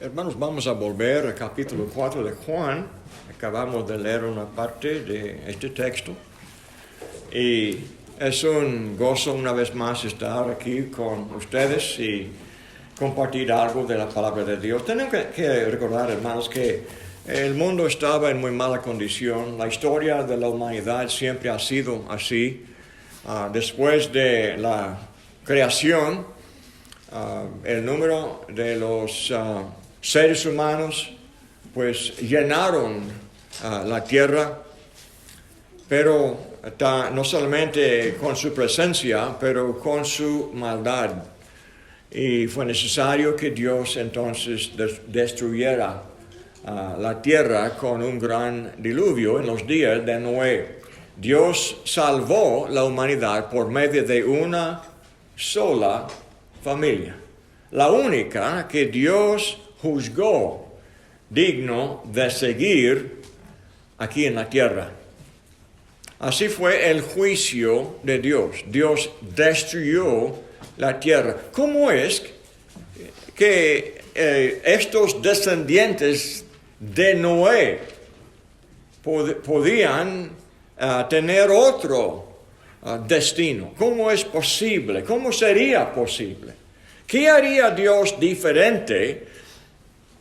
Hermanos, vamos a volver al capítulo 4 de Juan. Acabamos de leer una parte de este texto. Y es un gozo una vez más estar aquí con ustedes y compartir algo de la palabra de Dios. Tenemos que recordar, hermanos, que el mundo estaba en muy mala condición. La historia de la humanidad siempre ha sido así. Después de la creación, el número de los seres humanos pues llenaron la tierra, pero no solamente con su presencia, pero con su maldad. Y fue necesario que Dios entonces destruyera la tierra con un gran diluvio en los días de Noé. Dios salvó la humanidad por medio de una sola familia, la única que Dios juzgó digno de seguir aquí en la tierra. Así fue el juicio de Dios. Dios destruyó la tierra. ¿Cómo es que estos descendientes de Noé podían tener otro destino? ¿Cómo es posible? ¿Cómo sería posible? ¿Qué haría Dios diferente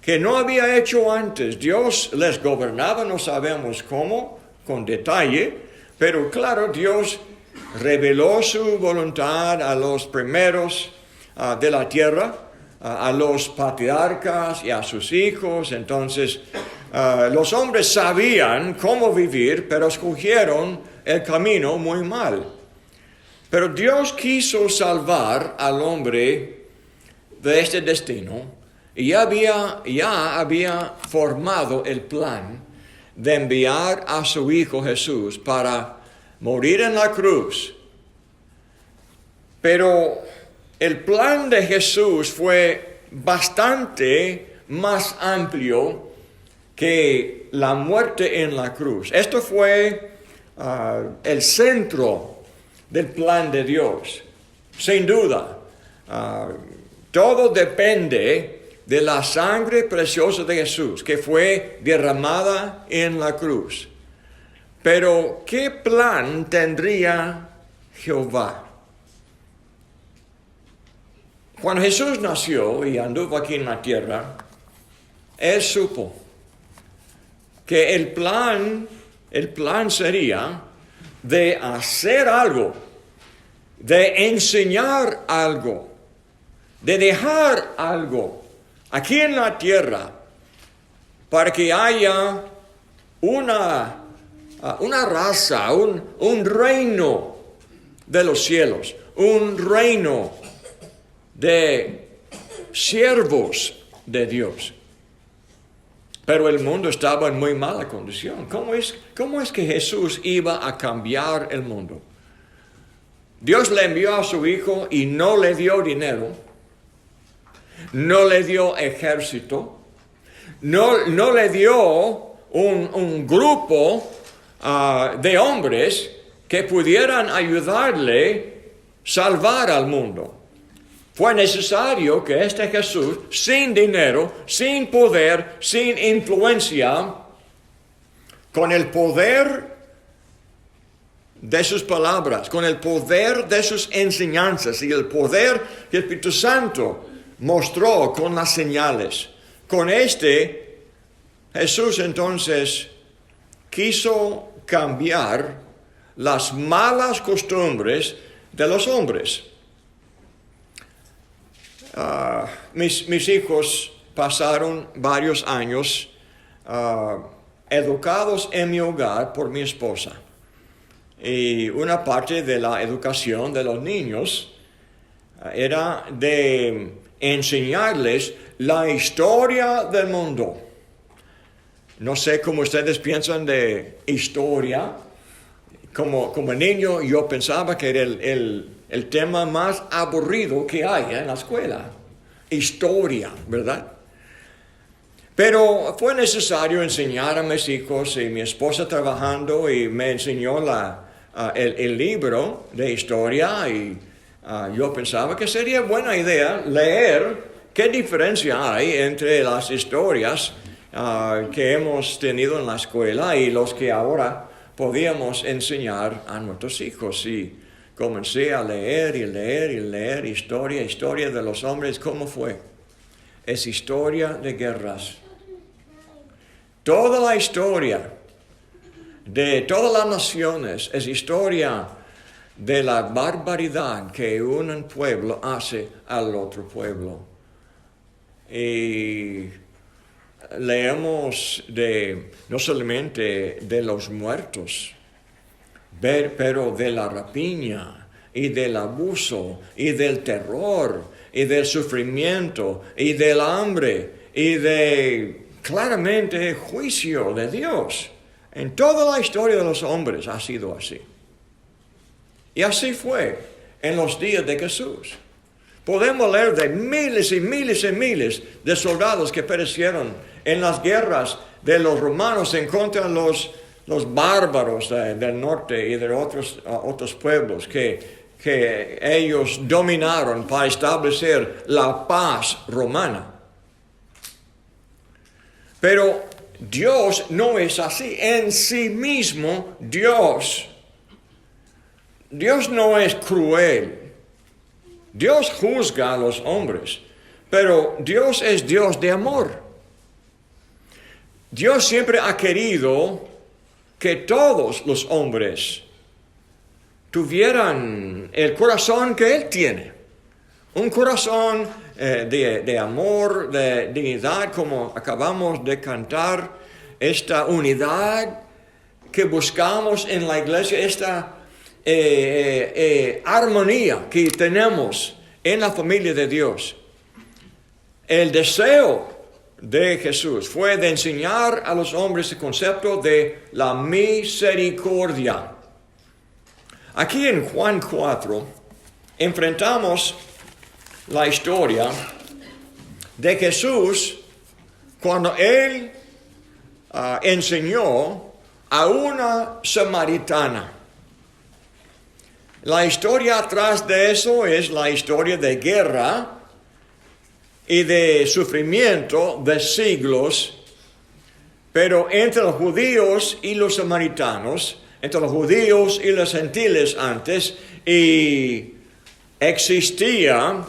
que no había hecho antes? Dios les gobernaba, no sabemos cómo, con detalle, pero claro, Dios reveló su voluntad a los primeros de la tierra, a los patriarcas y a sus hijos. Entonces, los hombres sabían cómo vivir, pero escogieron el camino muy mal. Pero Dios quiso salvar al hombre de este destino y ya había formado el plan de enviar a su Hijo Jesús para morir en la cruz. Pero el plan de Jesús fue bastante más amplio que la muerte en la cruz. Esto fue el centro del plan de Dios. Sin duda, todo depende de la sangre preciosa de Jesús que fue derramada en la cruz. Pero, ¿qué plan tendría Jehová? Cuando Jesús nació y anduvo aquí en la tierra, Él supo que el plan sería de hacer algo, de enseñar algo, de dejar algo aquí en la tierra para que haya una raza, un reino de los cielos, un reino de siervos de Dios. Pero el mundo estaba en muy mala condición. ¿Cómo es que Jesús iba a cambiar el mundo? Dios le envió a su Hijo y no le dio dinero, no le dio ejército, no le dio un grupo de hombres que pudieran ayudarle a salvar al mundo. Fue necesario que este Jesús, sin dinero, sin poder, sin influencia, con el poder de sus palabras, con el poder de sus enseñanzas y el poder que el Espíritu Santo mostró con las señales. Con Jesús entonces quiso cambiar las malas costumbres de los hombres. Mis hijos pasaron varios años educados en mi hogar por mi esposa. Y una parte de la educación de los niños era de enseñarles la historia del mundo. No sé cómo ustedes piensan de historia. Como niño yo pensaba que era el tema más aburrido que hay en la escuela. Historia, ¿verdad? Pero fue necesario enseñar a mis hijos y mi esposa trabajando y me enseñó el libro de historia y yo pensaba que sería buena idea leer ¿qué diferencia hay entre las historias que hemos tenido en la escuela y los que ahora podíamos enseñar a nuestros hijos? Y comencé a leer y leer y leer historia de los hombres. ¿Cómo fue? Es historia de guerras. Toda la historia de todas las naciones es historia de la barbaridad que un pueblo hace al otro pueblo. Y leemos no solamente de los muertos, pero de la rapiña y del abuso y del terror y del sufrimiento y del hambre y de claramente juicio de Dios. En toda la historia de los hombres ha sido así. Y así fue en los días de Jesús. Podemos leer de miles y miles y miles de soldados que perecieron en las guerras de los romanos en contra de los bárbaros del norte y de otros pueblos que ellos dominaron para establecer la paz romana. Pero Dios no es así. En sí mismo, Dios no es cruel. Dios juzga a los hombres, pero Dios es Dios de amor. Dios siempre ha querido que todos los hombres tuvieran el corazón que Él tiene. Un corazón de amor, de dignidad, como acabamos de cantar, esta unidad que buscamos en la iglesia, esta armonía que tenemos en la familia de Dios. El deseo de Jesús fue de enseñar a los hombres el concepto de la misericordia. Aquí en Juan 4 enfrentamos la historia de Jesús cuando Él enseñó a una samaritana. La historia atrás de eso es la historia de guerra y de sufrimiento de siglos, pero entre los judíos y los samaritanos, entre los judíos y los gentiles antes, y existía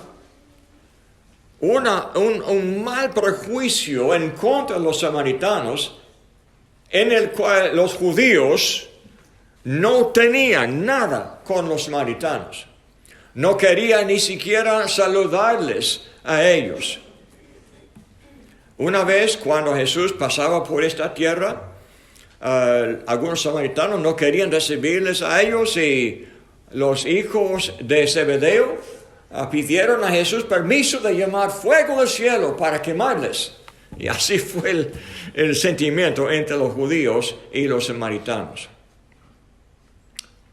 un mal prejuicio en contra de los samaritanos, en el cual los judíos no tenían nada con los samaritanos. No querían ni siquiera saludarles a ellos. Una vez cuando Jesús pasaba por esta tierra, algunos samaritanos no querían recibirles a ellos y los hijos de Zebedeo pidieron a Jesús permiso de llamar fuego del cielo para quemarles. Y así fue el sentimiento entre los judíos y los samaritanos.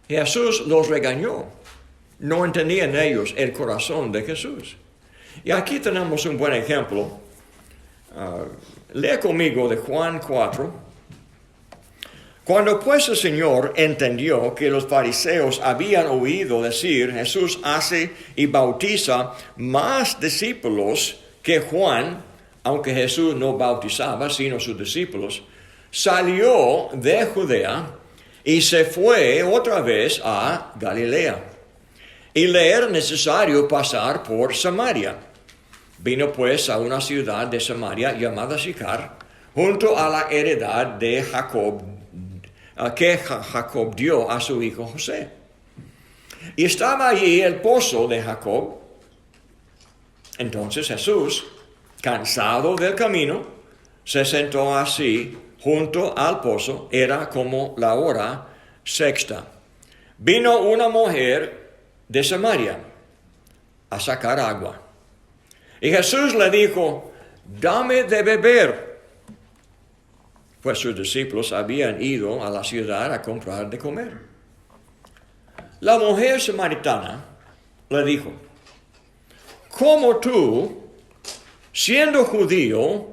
Jesús los regañó. No entendían ellos el corazón de Jesús. Y aquí tenemos un buen ejemplo. Lea conmigo de Juan 4. Cuando pues el Señor entendió que los fariseos habían oído decir, Jesús hace y bautiza más discípulos que Juan, aunque Jesús no bautizaba, sino sus discípulos, salió de Judea y se fue otra vez a Galilea. Y le era necesario pasar por Samaria. Vino pues a una ciudad de Samaria llamada Sicar, junto a la heredad de Jacob, que Jacob dio a su hijo José. Y estaba allí el pozo de Jacob. Entonces Jesús, cansado del camino, se sentó así junto al pozo. Era como la hora sexta. Vino una mujer de Samaria a sacar agua. Y Jesús le dijo, dame de beber. Pues sus discípulos habían ido a la ciudad a comprar de comer. La mujer samaritana le dijo, ¿cómo tú, siendo judío,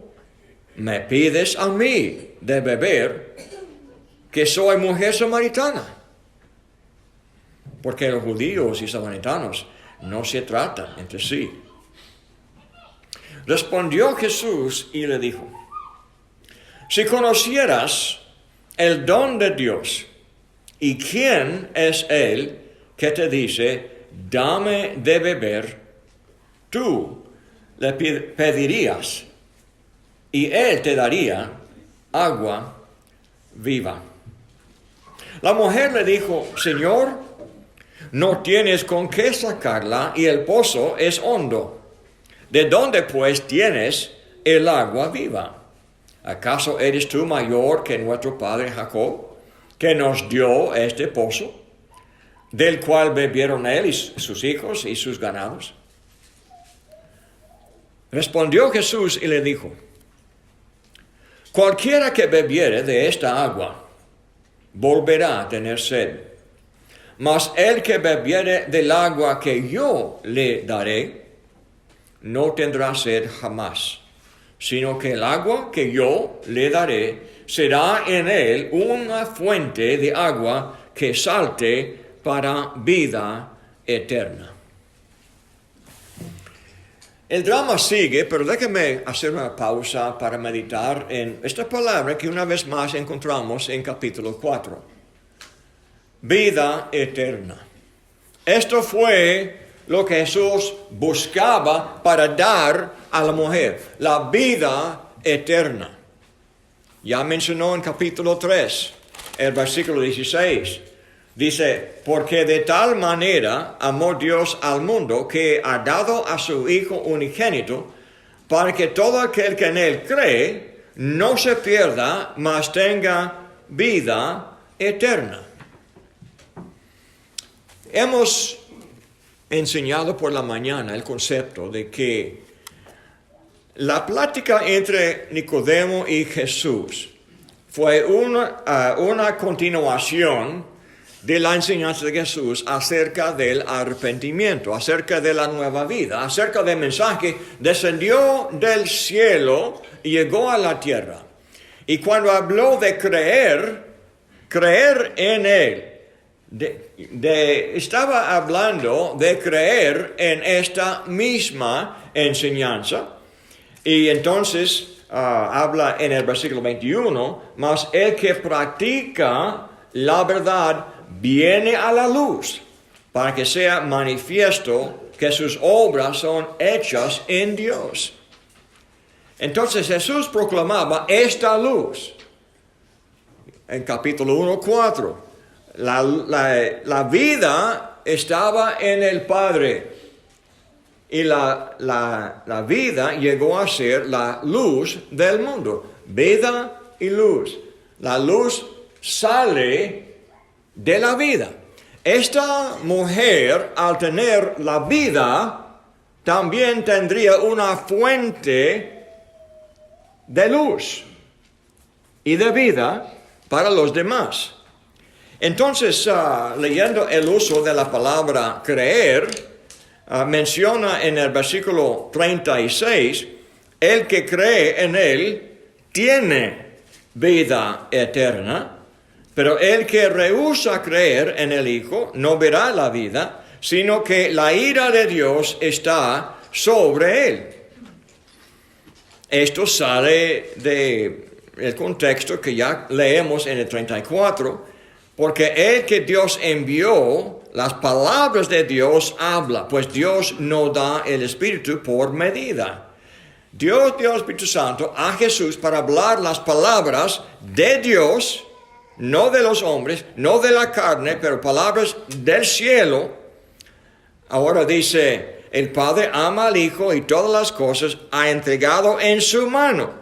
me pides a mí de beber, que soy mujer samaritana? Porque los judíos y samaritanos no se tratan entre sí. Respondió Jesús y le dijo, si conocieras el don de Dios y quién es Él que te dice, dame de beber, tú le pedirías y Él te daría agua viva. La mujer le dijo, Señor, no tienes con qué sacarla y el pozo es hondo. ¿De dónde pues tienes el agua viva? ¿Acaso eres tú mayor que nuestro padre Jacob, que nos dio este pozo, del cual bebieron él y sus hijos y sus ganados? Respondió Jesús y le dijo, cualquiera que bebiere de esta agua, volverá a tener sed. Mas el que bebiere del agua que yo le daré, no tendrá sed jamás, sino que el agua que yo le daré será en él una fuente de agua que salte para vida eterna. El drama sigue, pero déjeme hacer una pausa para meditar en esta palabra que una vez más encontramos en capítulo 4. Vida eterna. Esto fue lo que Jesús buscaba para dar a la mujer, la vida eterna. Ya mencionó en capítulo 3, el versículo 16. Dice, porque de tal manera amó Dios al mundo que ha dado a su Hijo unigénito, para que todo aquel que en Él cree no se pierda, mas tenga vida eterna. Hemos enseñado por la mañana el concepto de que la plática entre Nicodemo y Jesús fue una continuación de la enseñanza de Jesús acerca del arrepentimiento, acerca de la nueva vida, acerca del mensaje, descendió del cielo y llegó a la tierra. Y cuando habló de creer en Él, estaba hablando de creer en esta misma enseñanza. Y entonces habla en el versículo 21, mas el que practica la verdad viene a la luz, para que sea manifiesto que sus obras son hechas en Dios. Entonces Jesús proclamaba esta luz. En capítulo 1:4, la vida estaba en el Padre. Y la vida llegó a ser la luz del mundo. Vida y luz. La luz sale de la vida. Esta mujer, al tener la vida, también tendría una fuente de luz y de vida para los demás. Entonces, leyendo el uso de la palabra creer, menciona en el versículo 36, el que cree en Él tiene vida eterna, pero el que rehúsa creer en el Hijo no verá la vida, sino que la ira de Dios está sobre él. Esto sale del contexto que ya leemos en el 34, porque el que Dios envió, las palabras de Dios habla, pues Dios no da el Espíritu por medida. Dios dio el Espíritu Santo a Jesús para hablar las palabras de Dios, no de los hombres, no de la carne, pero palabras del cielo. Ahora dice, el Padre ama al Hijo y todas las cosas ha entregado en su mano.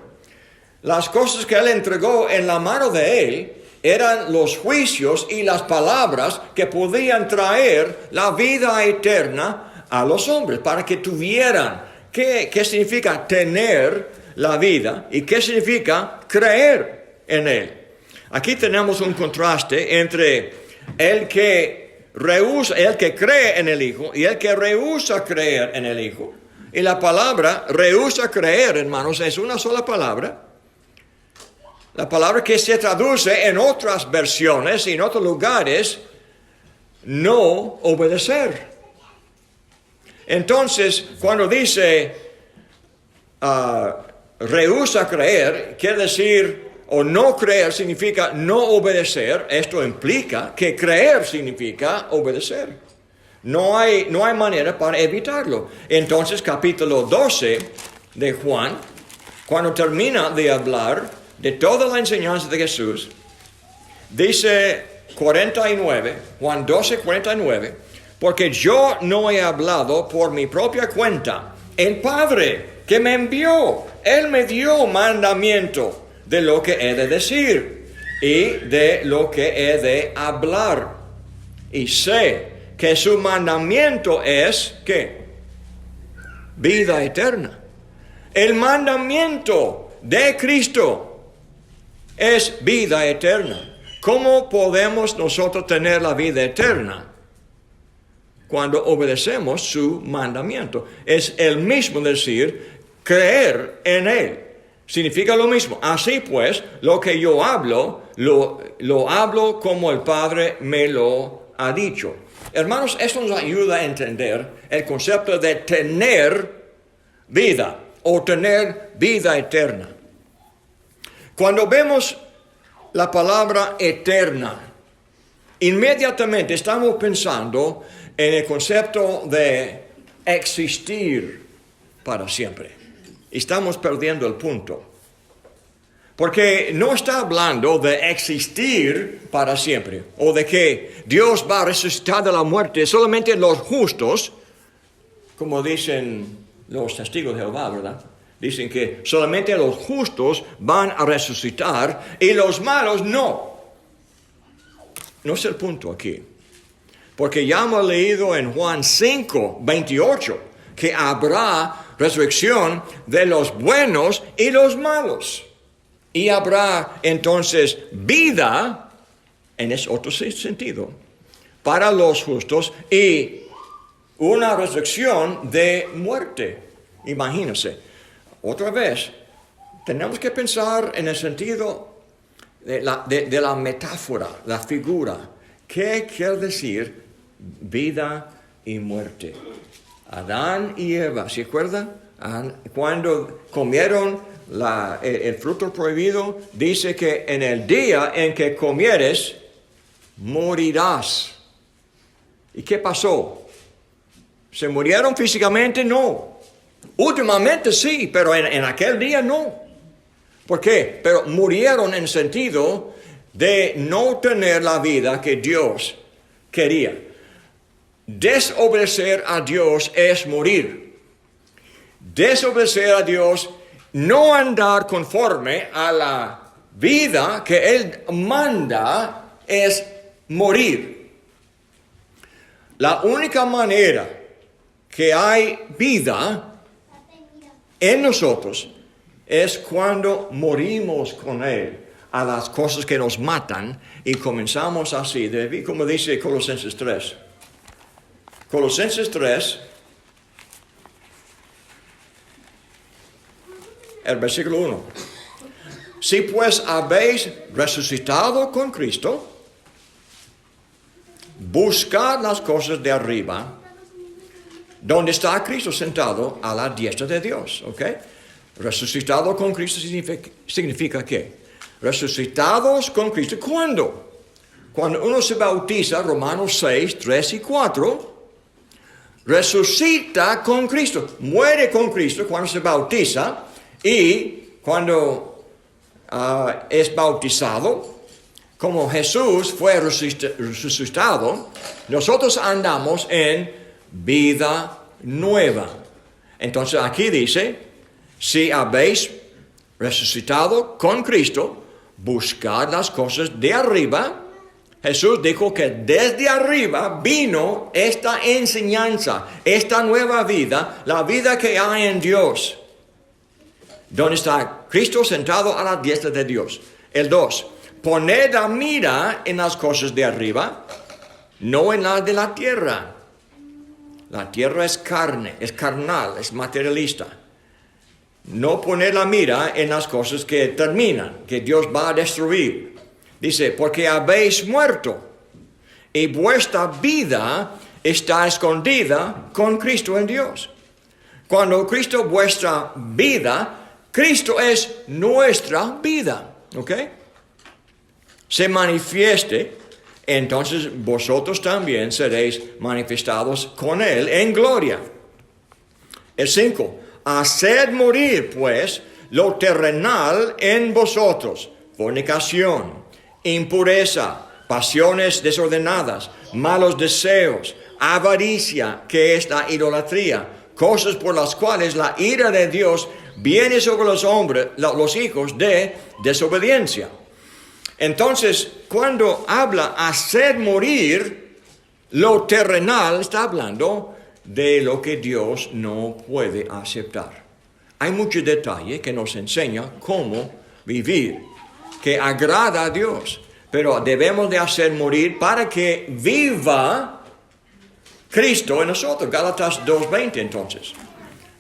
Las cosas que Él entregó en la mano de Él eran los juicios y las palabras que podían traer la vida eterna a los hombres, para que tuvieran. ¿Qué significa tener la vida y qué significa creer en Él? Aquí tenemos un contraste entre el que cree en el Hijo y el que rehúsa creer en el Hijo. Y la palabra rehúsa creer, hermanos, es una sola palabra. La palabra que se traduce en otras versiones y en otros lugares, no obedecer. Entonces, cuando dice, rehúsa creer, quiere decir, o no creer significa no obedecer. Esto implica que creer significa obedecer. No hay manera para evitarlo. Entonces, capítulo 12 de Juan, cuando termina de hablar de toda la enseñanza de Jesús, dice 49, Juan 12, 49, porque yo no he hablado por mi propia cuenta. El Padre que me envió, Él me dio mandamiento de lo que he de decir y de lo que he de hablar. Y sé que su mandamiento es, ¿qué? Vida eterna. El mandamiento de Cristo es vida eterna. ¿Cómo podemos nosotros tener la vida eterna? Cuando obedecemos su mandamiento. Es el mismo decir, creer en Él. Significa lo mismo. Así pues, lo que yo hablo, lo hablo como el Padre me lo ha dicho. Hermanos, esto nos ayuda a entender el concepto de tener vida o tener vida eterna. Cuando vemos la palabra eterna, inmediatamente estamos pensando en el concepto de existir para siempre. Estamos perdiendo el punto. Porque no está hablando de existir para siempre, o de que Dios va a resucitar de la muerte solamente los justos, como dicen los testigos de Jehová, ¿verdad? Dicen que solamente los justos van a resucitar y los malos no. No es el punto aquí. Porque ya hemos leído en Juan 5, 28, que habrá resurrección de los buenos y los malos. Y habrá entonces vida, en ese otro sentido, para los justos y una resurrección de muerte. Imagínense. Otra vez, tenemos que pensar en el sentido de la metáfora, la figura. ¿Qué quiere decir vida y muerte? Adán y Eva, ¿se acuerdan? Cuando comieron el fruto prohibido, dice que en el día en que comieres, morirás. ¿Y qué pasó? ¿Se murieron físicamente? No. Últimamente sí, pero en aquel día no. ¿Por qué? Pero murieron en sentido de no tener la vida que Dios quería. Desobedecer a Dios es morir. Desobedecer a Dios, no andar conforme a la vida que Él manda, es morir. La única manera que hay vida en nosotros es cuando morimos con Él a las cosas que nos matan y comenzamos así, como dice Colosenses 3. Colosenses 3, el versículo 1. Si pues habéis resucitado con Cristo, buscad las cosas de arriba, donde está Cristo sentado a la diestra de Dios. ¿Ok? Resucitado con Cristo significa ¿qué? Resucitados con Cristo. ¿Cuándo? Cuando uno se bautiza, Romanos 6, 3 y 4, resucita con Cristo, muere con Cristo cuando se bautiza y cuando es bautizado, como Jesús fue resucitado, nosotros andamos en vida nueva. Entonces aquí dice, si habéis resucitado con Cristo, buscad las cosas de arriba. Jesús dijo que desde arriba vino esta enseñanza, esta nueva vida, la vida que hay en Dios. ¿Dónde está Cristo sentado a la diestra de Dios? El 2. Poned la mira en las cosas de arriba, no en las de la tierra. La tierra es carne, es carnal, es materialista. No poner la mira en las cosas que terminan, que Dios va a destruir. Dice, porque habéis muerto y vuestra vida está escondida con Cristo en Dios. Cuando Cristo es vuestra vida, Cristo es nuestra vida. ¿Ok? Se manifieste, entonces vosotros también seréis manifestados con Él en gloria. El 5. Haced morir, pues, lo terrenal en vosotros: fornicación, impureza, pasiones desordenadas, malos deseos, avaricia, que es la idolatría, cosas por las cuales la ira de Dios viene sobre los hombres, los hijos de desobediencia. Entonces, cuando habla hacer morir lo terrenal, está hablando de lo que Dios no puede aceptar. Hay muchos detalles que nos enseñan cómo vivir, que agrada a Dios, pero debemos de hacer morir para que viva Cristo en nosotros. Gálatas 2:20 entonces.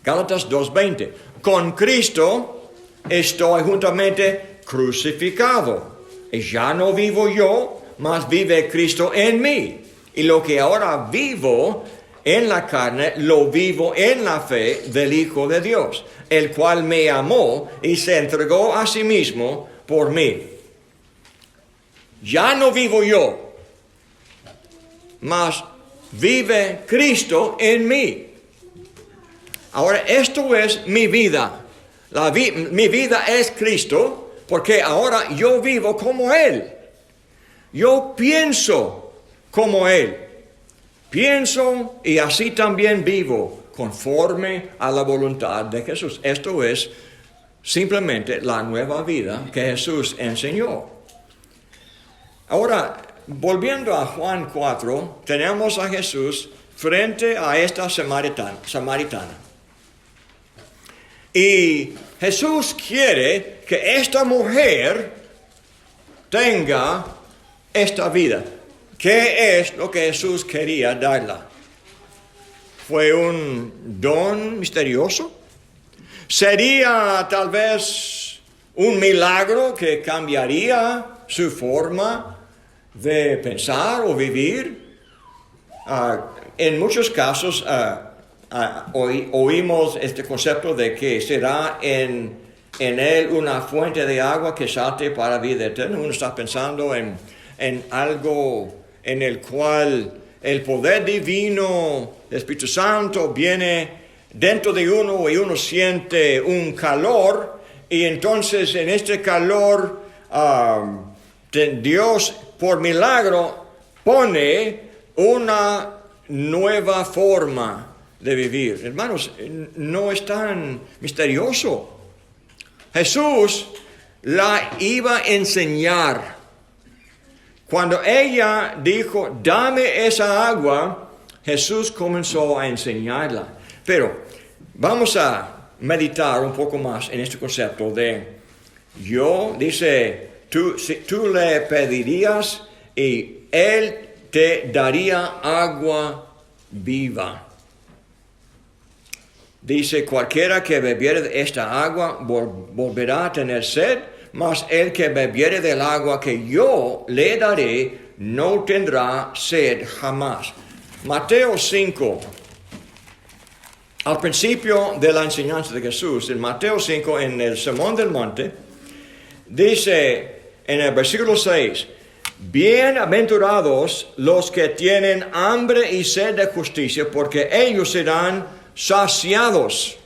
Gálatas 2:20. Con Cristo estoy juntamente crucificado. Y ya no vivo yo, mas vive Cristo en mí. Y lo que ahora vivo en la carne, lo vivo en la fe del Hijo de Dios, el cual me amó y se entregó a sí mismo por mí. Ya no vivo yo, mas vive Cristo en mí. Ahora, esto es mi vida. Mi vida es Cristo, porque ahora yo vivo como Él. Yo pienso como Él. Pienso y así también vivo conforme a la voluntad de Jesús. Esto es simplemente la nueva vida que Jesús enseñó. Ahora, volviendo a Juan 4, tenemos a Jesús frente a esta samaritana. Y Jesús quiere que esta mujer tenga esta vida. ¿Qué es lo que Jesús quería darla? ¿Fue un don misterioso? ¿Sería tal vez un milagro que cambiaría su forma de pensar o vivir? En muchos casos oímos este concepto de que será en él una fuente de agua que salte para vida eterna. Uno está pensando en algo en el cual el poder divino del Espíritu Santo viene dentro de uno y uno siente un calor, y entonces en este calor Dios por milagro pone una nueva forma de vivir. Hermanos, no es tan misterioso. Jesús la iba a enseñar. Cuando ella dijo, dame esa agua, Jesús comenzó a enseñarla. Pero vamos a meditar un poco más en este concepto de dice, tú le pedirías y Él te daría agua viva. Dice, cualquiera que bebiere de esta agua volverá a tener sed, mas el que bebiere del agua que yo le daré no tendrá sed jamás. Mateo 5. Al principio de la enseñanza de Jesús, en Mateo 5, en el Sermón del Monte, dice en el versículo 6, bienaventurados los que tienen hambre y sed de justicia, porque ellos serán saciados.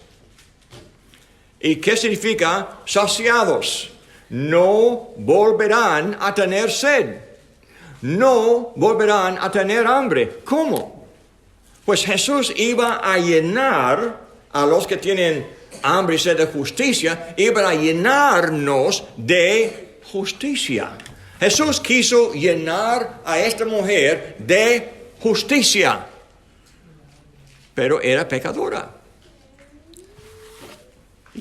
¿Y qué significa saciados? No volverán a tener sed. No volverán a tener hambre. ¿Cómo? Pues Jesús iba a llenar a los que tienen hambre y sed de justicia, iba a llenarnos de justicia. Jesús quiso llenar a esta mujer de justicia, pero era pecadora.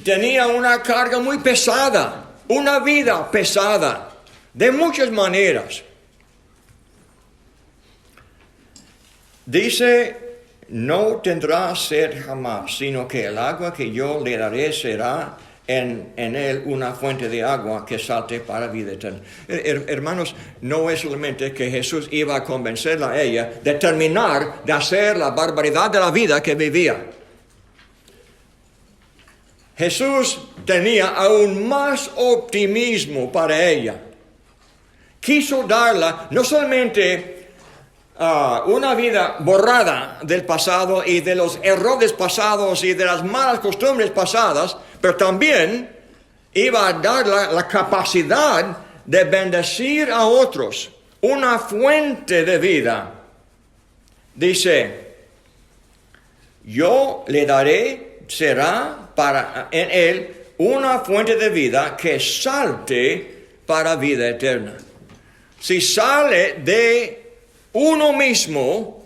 Tenía una carga muy pesada, una vida pesada, de muchas maneras. Dice, no tendrá sed jamás, sino que el agua que yo le daré será en él una fuente de agua que salte para vida eterna. Hermanos, no es solamente que Jesús iba a convencerla a ella de terminar de hacer la barbaridad de la vida que vivía. Jesús tenía aún más optimismo para ella. Quiso darla no solamente una vida borrada del pasado y de los errores pasados y de las malas costumbres pasadas, pero también iba a darle la capacidad de bendecir a otros, una fuente de vida. Dice, yo le daré, será en él una fuente de vida que salte para vida eterna. Si sale de uno mismo,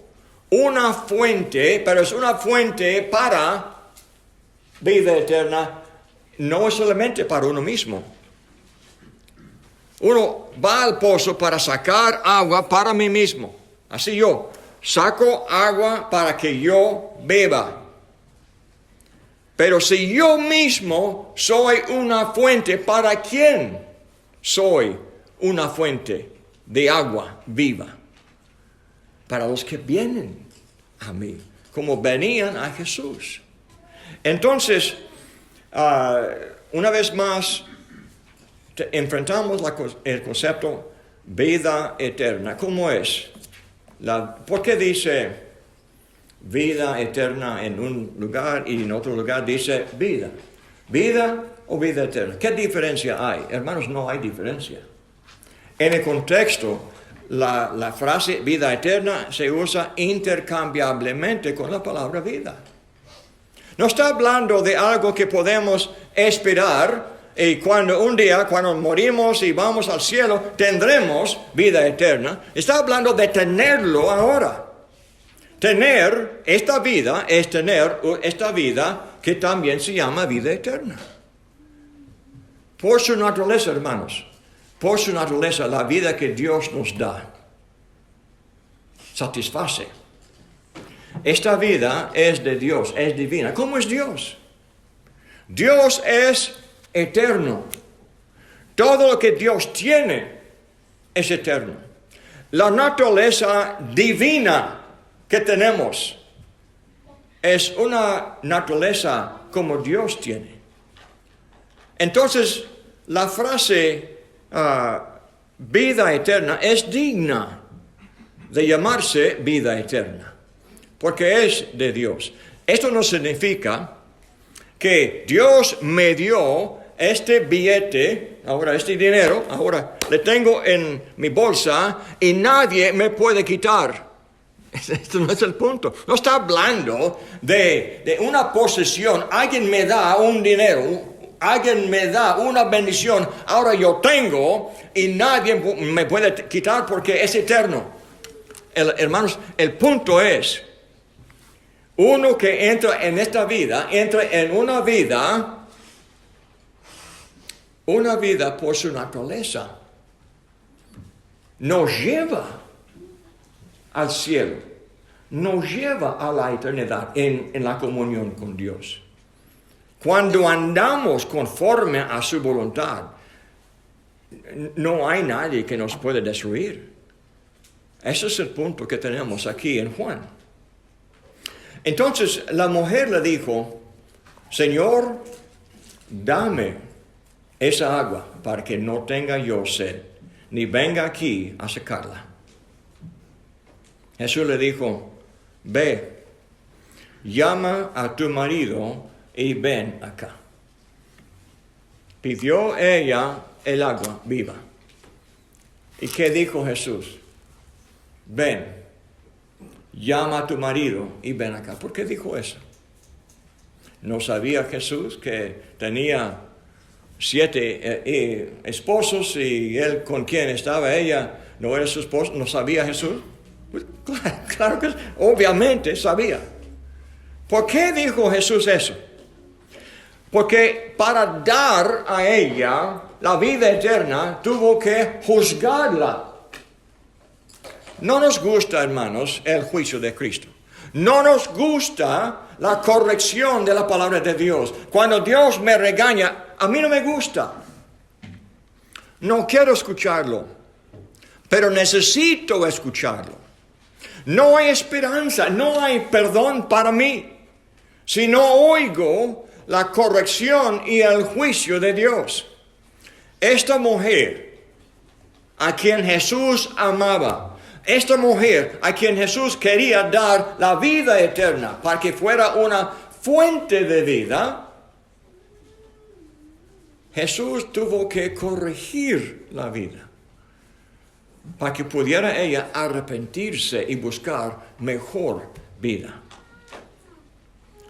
una fuente, pero es una fuente para vida eterna, no es solamente para uno mismo. Uno va al pozo para sacar agua para mí mismo. Así yo saco agua para que yo beba. Pero si yo mismo soy una fuente, ¿para quién soy una fuente de agua viva? Para los que vienen a mí, como venían a Jesús. Entonces, una vez más, enfrentamos el concepto vida eterna. ¿Cómo es? ¿Por qué dice vida eterna en un lugar y en otro lugar dice vida? ¿Vida o vida eterna? ¿Qué diferencia hay? Hermanos, no hay diferencia. En el contexto, la frase vida eterna se usa intercambiablemente con la palabra vida. No está hablando de algo que podemos esperar y cuando morimos y vamos al cielo tendremos vida eterna. Está hablando de tenerlo ahora. Tener esta vida es tener esta vida que también se llama vida eterna. Por su naturaleza, hermanos, por su naturaleza, la vida que Dios nos da satisface. Esta vida es de Dios, es divina. ¿Cómo es Dios? Dios es eterno. Todo lo que Dios tiene es eterno. La naturaleza divina que tenemos es una naturaleza como Dios tiene. Entonces, la frase vida eterna es digna de llamarse vida eterna, porque es de Dios. Esto no significa que Dios me dio este billete, ahora este dinero, ahora le tengo en mi bolsa y nadie me puede quitar. Esto no es el punto. No está hablando de una posesión. Alguien me da un dinero, alguien me da una bendición, ahora yo tengo y nadie me puede quitar porque es eterno. Hermanos, el punto es, uno que entra en esta vida, entra en una vida por su naturaleza. Nos lleva al cielo, nos lleva a la eternidad en la comunión con Dios. Cuando andamos conforme a su voluntad, no hay nadie que nos pueda destruir. Ese es el punto que tenemos aquí en Juan. Entonces la mujer le dijo, Señor, dame esa agua para que no tenga yo sed, ni venga aquí a sacarla. Jesús le dijo, ve, llama a tu marido y ven acá. Pidió ella el agua viva. ¿Y qué dijo Jesús? Ven, llama a tu marido y ven acá. ¿Por qué dijo eso? ¿No sabía Jesús que tenía 7 esposos y él con quien estaba ella no era su esposo? ¿No sabía Jesús? Pues, claro que obviamente sabía. ¿Por qué dijo Jesús eso? Porque para dar a ella la vida eterna tuvo que juzgarla. No nos gusta, hermanos, el juicio de Cristo. No nos gusta la corrección de la palabra de Dios. Cuando Dios me regaña, a mí no me gusta. No quiero escucharlo, pero necesito escucharlo. No hay esperanza, no hay perdón para mí si no oigo la corrección y el juicio de Dios. Esta mujer a quien Jesús amaba, esta mujer a quien Jesús quería dar la vida eterna para que fuera una fuente de vida, Jesús tuvo que corregir la vida para que pudiera ella arrepentirse y buscar mejor vida.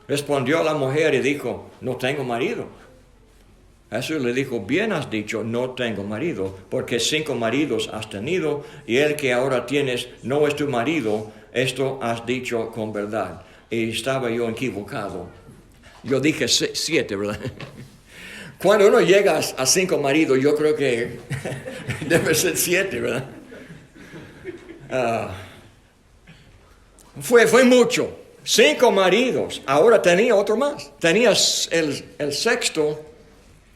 Respondió la mujer y dijo, no tengo marido. Jesús le dijo, bien has dicho, no tengo marido, porque 5 maridos has tenido y el que ahora tienes no es tu marido. Esto has dicho con verdad. Y estaba yo equivocado. Yo dije 7, ¿verdad? Cuando uno llega a 5 maridos, yo creo que debe ser 7, ¿verdad? Fue mucho. 5 maridos. Ahora tenía otro más. Tenía el sexto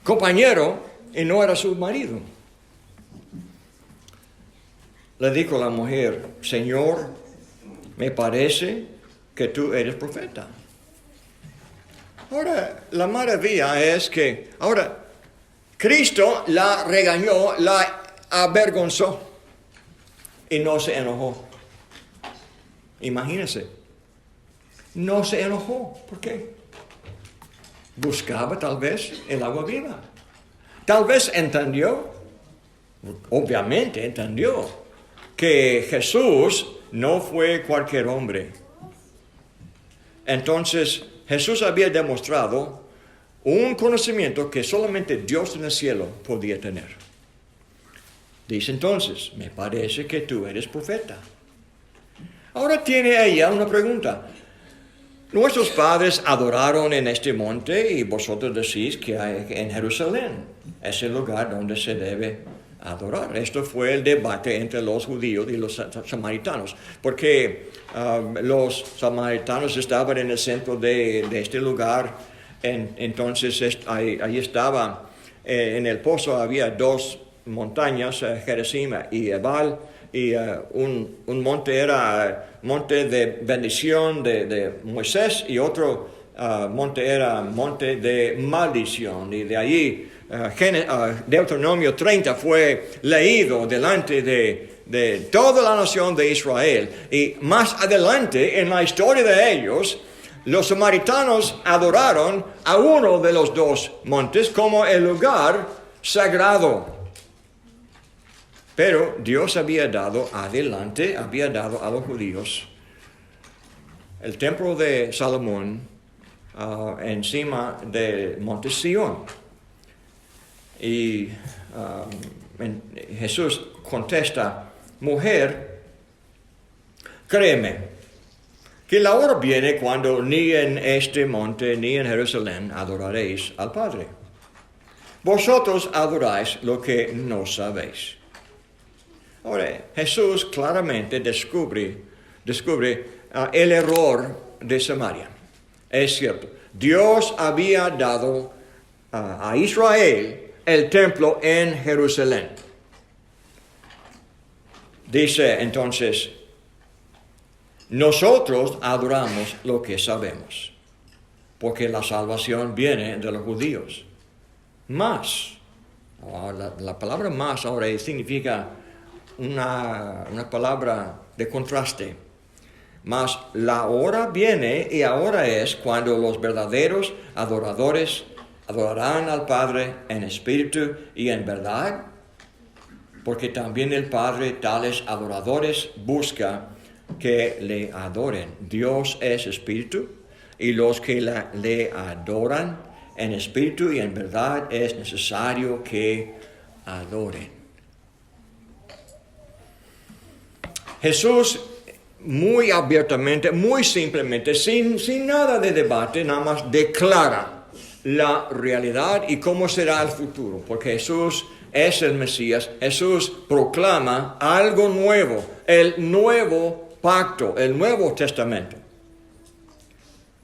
compañero y no era su marido. Le dijo la mujer, Señor, me parece que tú eres profeta. Ahora, la maravilla es que, ahora, Cristo la regañó, la avergonzó y no se enojó. Imagínense, no se enojó. ¿Por qué? Buscaba tal vez el agua viva. Tal vez entendió, obviamente entendió, que Jesús no fue cualquier hombre. Entonces, Jesús había demostrado un conocimiento que solamente Dios en el cielo podía tener. Dice entonces, me parece que tú eres profeta. Ahora tiene ella una pregunta. Nuestros padres adoraron en este monte y vosotros decís que hay en Jerusalén es el lugar donde se debe adorar. Esto fue el debate entre los judíos y los samaritanos, porque los samaritanos estaban en el centro de este lugar. Entonces ahí estaba, en el pozo había 2 montañas, Gerizim y Ebal, y un monte era monte de bendición de Moisés y otro monte era monte de maldición. Y de allí Deuteronomio 30 fue leído delante de toda la nación de Israel. Y más adelante en la historia de ellos, los samaritanos adoraron a uno de los 2 montes como el lugar sagrado. Pero Dios había dado a los judíos el templo de Salomón encima del monte Sión. Y Jesús contesta, mujer, créeme, que la hora viene cuando ni en este monte ni en Jerusalén adoraréis al Padre. Vosotros adoráis lo que no sabéis. Ahora, Jesús claramente descubre el error de Samaria. Es cierto, Dios había dado a Israel el templo en Jerusalén. Dice entonces, nosotros adoramos lo que sabemos, porque la salvación viene de los judíos. Más, la palabra más ahora significa una palabra de contraste. Mas la hora viene y ahora es cuando los verdaderos adoradores adorarán al Padre en espíritu y en verdad, porque también el Padre tales adoradores busca que le adoren. Dios es espíritu y los que le adoran en espíritu y en verdad es necesario que adoren. Jesús muy abiertamente, muy simplemente, sin nada de debate, nada más declara la realidad y cómo será el futuro, porque Jesús es el Mesías. Jesús proclama algo nuevo, el nuevo pacto, el Nuevo Testamento.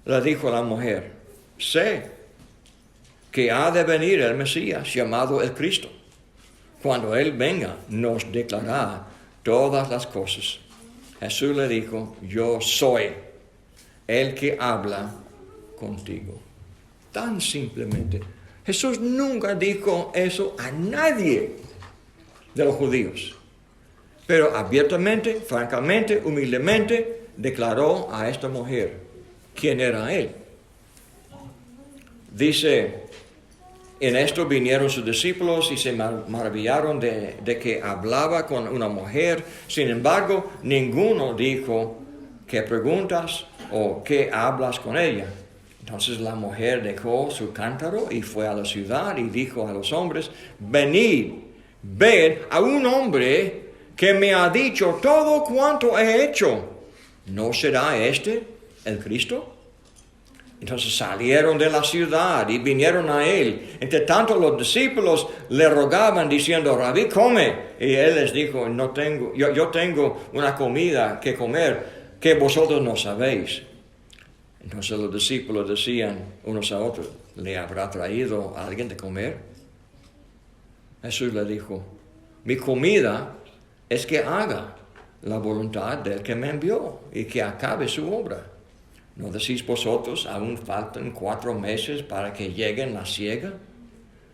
Le dijo a la mujer, sé que ha de venir el Mesías llamado el Cristo. Cuando Él venga, nos declarará todas las cosas. Jesús le dijo, yo soy el que habla contigo. tan simplemente. Jesús nunca dijo eso a nadie de los judíos. Pero abiertamente, francamente, humildemente, declaró a esta mujer quién era Él. Dice, en esto vinieron sus discípulos y se maravillaron de que hablaba con una mujer. Sin embargo, ninguno dijo, ¿qué preguntas o qué hablas con ella? Entonces la mujer dejó su cántaro y fue a la ciudad y dijo a los hombres, venid, ved a un hombre que me ha dicho todo cuanto he hecho. ¿No será este el Cristo? Entonces salieron de la ciudad y vinieron a él. Entre tanto los discípulos le rogaban diciendo, Rabí, come. Y él les dijo, yo tengo una comida que comer que vosotros no sabéis. Entonces los discípulos decían unos a otros, ¿le habrá traído a alguien de comer? Jesús le dijo, mi comida es que haga la voluntad del que me envió y que acabe su obra. ¿No decís vosotros, aún faltan 4 meses para que lleguen la siega?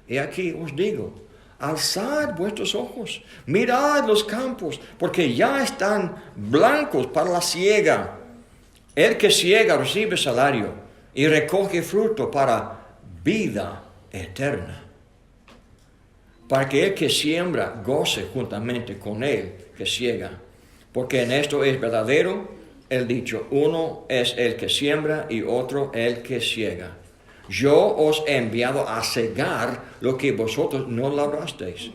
Y aquí os digo, alzad vuestros ojos, mirad los campos, porque ya están blancos para la siega. El que siega recibe salario y recoge fruto para vida eterna, para que el que siembra goce juntamente con él que siega. Porque en esto es verdadero el dicho, uno es el que siembra y otro el que siega. Yo os he enviado a segar lo que vosotros no labrasteis.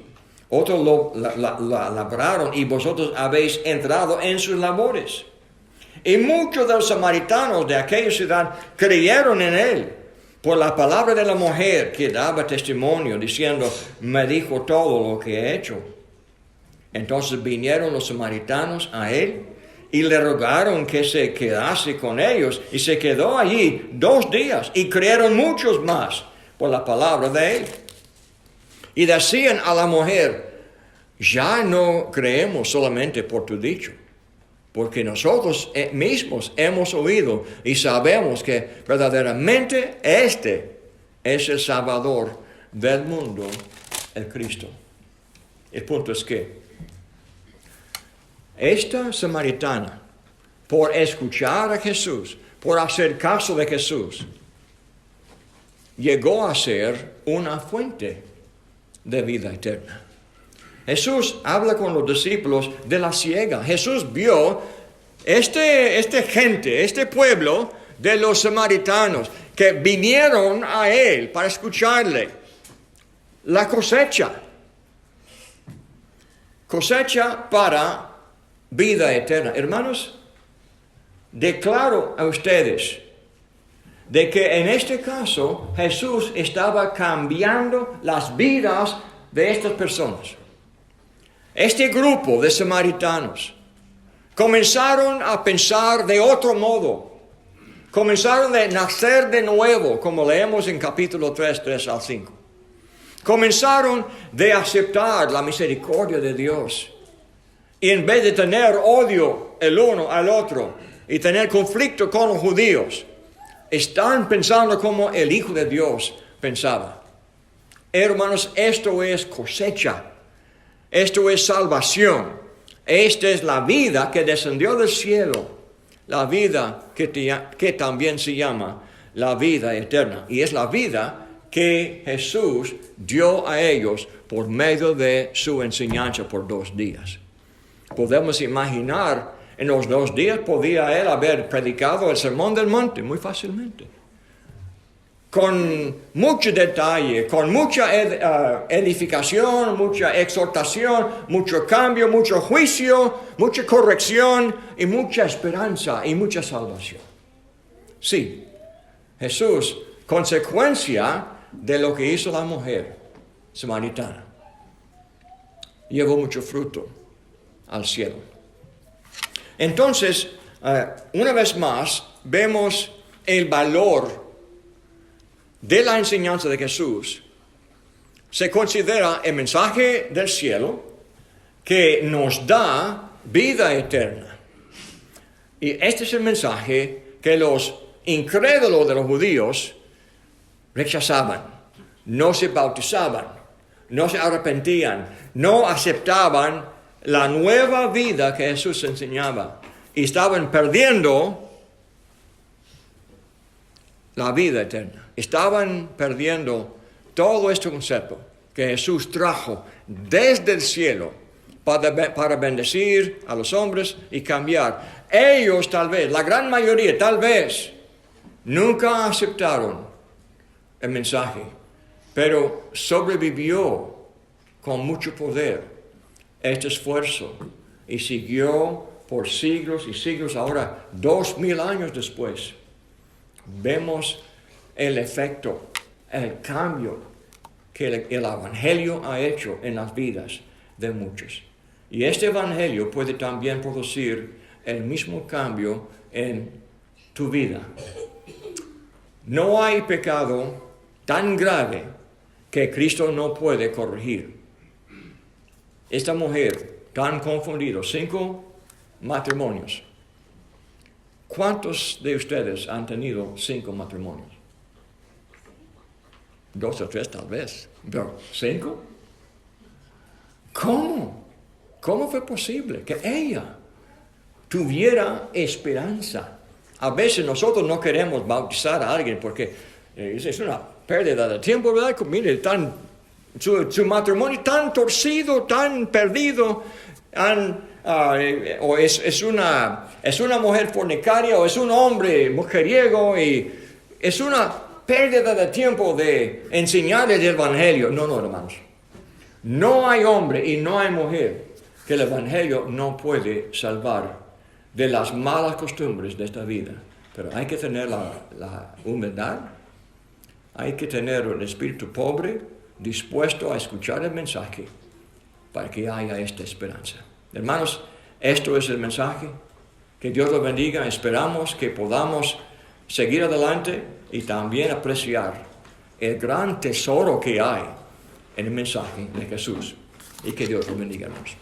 Otros lo labraron y vosotros habéis entrado en sus labores. Y muchos de los samaritanos de aquella ciudad creyeron en él por la palabra de la mujer que daba testimonio, diciendo, me dijo todo lo que he hecho. Entonces vinieron los samaritanos a él y le rogaron que se quedase con ellos. Y se quedó allí 2 días y creyeron muchos más por la palabra de él. Y decían a la mujer, ya no creemos solamente por tu dicho, porque nosotros mismos hemos oído y sabemos que verdaderamente este es el Salvador del mundo, el Cristo. El punto es que esta samaritana, por escuchar a Jesús, por hacer caso de Jesús, llegó a ser una fuente de vida eterna. Jesús habla con los discípulos de la siega. Jesús vio este pueblo de los samaritanos que vinieron a él para escucharle. La cosecha para vida eterna. Hermanos, declaro a ustedes de que en este caso Jesús estaba cambiando las vidas de estas personas. Este grupo de samaritanos comenzaron a pensar de otro modo. Comenzaron a nacer de nuevo, como leemos en capítulo 3 al 5. Comenzaron de aceptar la misericordia de Dios. Y en vez de tener odio el uno al otro y tener conflicto con los judíos, están pensando como el Hijo de Dios pensaba. Hermanos, esto es cosecha. Esto es salvación. Esta es la vida que descendió del cielo. La vida que también se llama la vida eterna. Y es la vida que Jesús dio a ellos por medio de su enseñanza por 2 días. Podemos imaginar, en los 2 días podía él haber predicado el Sermón del Monte muy fácilmente. Con mucho detalle, con mucha edificación, mucha exhortación, mucho cambio, mucho juicio, mucha corrección y mucha esperanza y mucha salvación. Sí, Jesús, consecuencia de lo que hizo la mujer samaritana, llevó mucho fruto al cielo. Entonces, una vez más, vemos el valor de la enseñanza de Jesús. Se considera el mensaje del cielo que nos da vida eterna. Y este es el mensaje que los incrédulos de los judíos rechazaban, no se bautizaban, no se arrepentían, no aceptaban la nueva vida que Jesús enseñaba y estaban perdiendo la vida eterna. Estaban perdiendo todo este concepto que Jesús trajo desde el cielo para bendecir a los hombres y cambiar. Ellos tal vez, la gran mayoría tal vez, nunca aceptaron el mensaje, pero sobrevivió con mucho poder este esfuerzo y siguió por siglos y siglos. Ahora, 2000 años después, vemos el efecto, el cambio que el Evangelio ha hecho en las vidas de muchos. Y este Evangelio puede también producir el mismo cambio en tu vida. No hay pecado tan grave que Cristo no puede corregir. Esta mujer tan confundida, 5 matrimonios. ¿Cuántos de ustedes han tenido 5 matrimonios? 2 o 3 tal vez, pero 5. ¿Cómo? ¿Cómo fue posible que ella tuviera esperanza? A veces nosotros no queremos bautizar a alguien porque es una pérdida de tiempo, ¿verdad? Mire, su matrimonio tan torcido, tan perdido, o es una mujer fornicaria, o es un hombre mujeriego, y es una pérdida de tiempo de enseñarles el Evangelio. No, hermanos. No hay hombre y no hay mujer que el Evangelio no puede salvar de las malas costumbres de esta vida. Pero hay que tener la humildad, hay que tener un espíritu pobre, dispuesto a escuchar el mensaje para que haya esta esperanza. Hermanos, esto es el mensaje. Que Dios los bendiga. Esperamos que podamos seguir adelante y también apreciar el gran tesoro que hay en el mensaje de Jesús. Y que Dios los bendiga, hermanos.